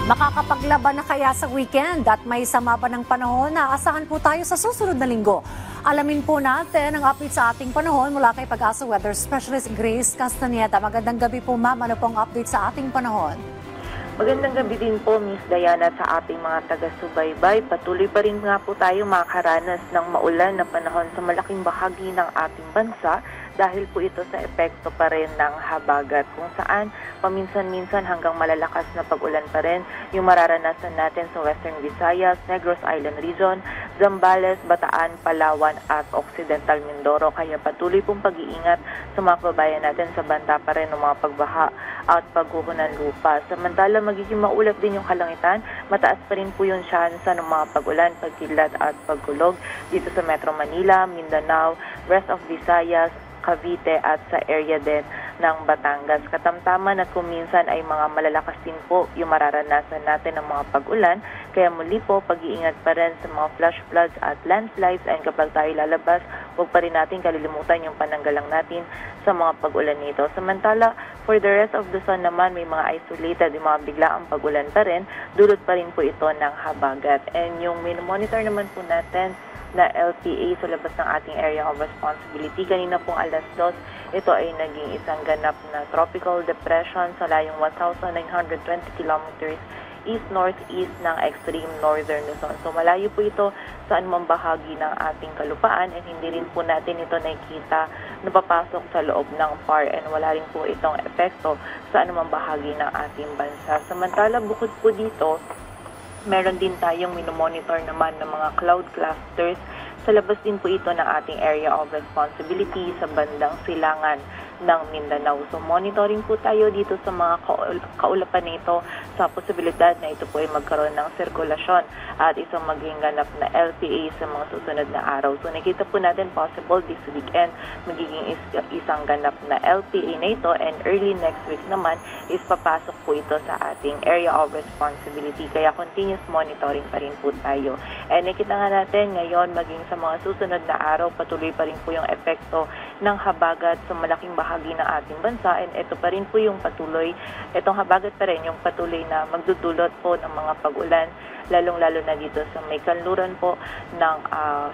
Makakapaglaban na kaya sa weekend at may sama pa ng panahon na asahan po tayo sa susunod na linggo. Alamin po natin ang update sa ating panahon mula kay Pag-asa Weather Specialist Grace Castaneda. Magandang gabi po ma'am, ano pong update sa ating panahon? Magandang gabi din po, Miss Diana, sa ating mga taga-subaybay. Patuloy pa rin nga po tayo makakaranas ng maulan na panahon sa malaking bahagi ng ating bansa dahil po ito sa epekto pa rin ng habagat kung saan paminsan-minsan hanggang malalakas na pag-ulan pa rin yung mararanasan natin sa Western Visayas, Negros Island Region, Zambales, Bataan, Palawan at Occidental Mindoro. Kaya patuloy pong pag-iingat sa mga kababayan natin sa banta pa rin ng mga pagbaha at pagguho ng lupa. Samantala, magiging maulap din yung kalangitan. Mataas pa rin po yung tsansa ng mga pag-ulan, pagkidlat at pagkulog dito sa Metro Manila, Mindanao, rest of Visayas, Cavite at sa area din ng Batangas. Katamtaman at kuminsan ay mga malalakas din po yung mararanasan natin ng mga pag-ulan. Kaya muli po, pag-iingat pa rin sa mga flash floods at landslides, and kapag tayo lalabas, huwag pa rin natin kalilimutan yung pananggalang natin sa mga pag-ulan nito. Samantala, for the rest of the sun naman, may mga isolated, yung mga biglaang pag-ulan pa rin, dulot pa rin po ito ng habagat. And yung monitor naman po natin na LPA sa labas ng ating area of responsibility. Kanina pong alas 2, ito ay naging isang ganap na tropical depression sa layong 1,920 kilometers east-northeast ng extreme northern Luzon. So malayo po ito sa anumang bahagi ng ating kalupaan, and hindi rin po natin ito nakikita na papasok sa loob ng PAR, and wala rin po itong epekto sa anumang bahagi ng ating bansa. Samantala, bukod po dito, meron din tayong minomonitor naman ng mga cloud clusters. Sa labas din po ito ng ating area of responsibility sa bandang silangan ng Mindanao. So monitoring po tayo dito sa mga kaulapan nito sa posibilidad na ito po ay magkaroon ng sirkulasyon at isang maging ganap na LPA sa mga susunod na araw. So nakita po natin possible this weekend magiging isang ganap na LPA na ito, and early next week naman is papasok po ito sa ating area of responsibility. Kaya continuous monitoring pa rin po tayo. And nakita nga natin ngayon maging sa mga susunod na araw, patuloy pa rin po yung epekto ng habagat sa malaking bahagi ng ating bansa, and ito pa rin po yung patuloy, itong habagat pa rin yung patuloy na magdudulot po ng mga pag-ulan, lalong-lalo na dito sa may kanluran po ng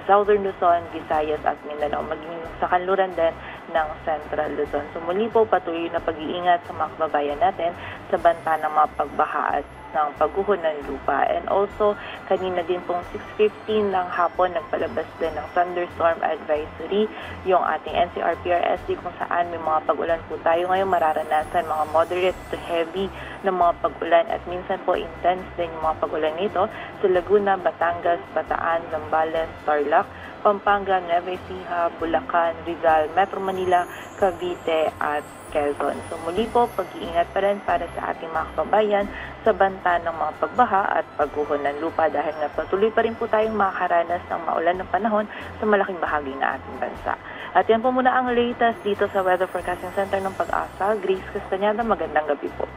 Southern Luzon, Visayas at Mindanao, maging sa kanluran din ng Central Luzon. So muli po, patuloy na pag-iingat sa mga kababayan natin sa banta ng mga pagbaha at ng pagguho ng lupa. And also, kanina din pong 6:15 ng hapon, nagpalabas din ng thunderstorm advisory yung ating NCR-PRSD, kung saan may mga pag-ulan po tayo ngayon mararanasan, mga moderate to heavy na mga pag-ulan, at minsan po intense din yung mga pag-ulan nito sa Laguna, Batangas, Bataan, Zambales, Tarlac, Pampanga, Nueva Ecija, Bulacan, Rizal, Metro Manila, Cavite at Quezon. So muli po, pag-iingat pa rin para sa ating mga kababayan sa banta ng mga pagbaha at pagguho ng lupa, dahil nga patuloy pa rin po tayong makakaranas ng maulan ng panahon sa malaking bahagi ng ating bansa. At yan po muna ang latest dito sa Weather Forecasting Center ng Pag-asa. Grace Castaneda, magandang gabi po.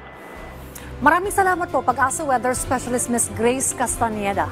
Maraming salamat po, Pag-asa Weather Specialist Miss Grace Castaneda.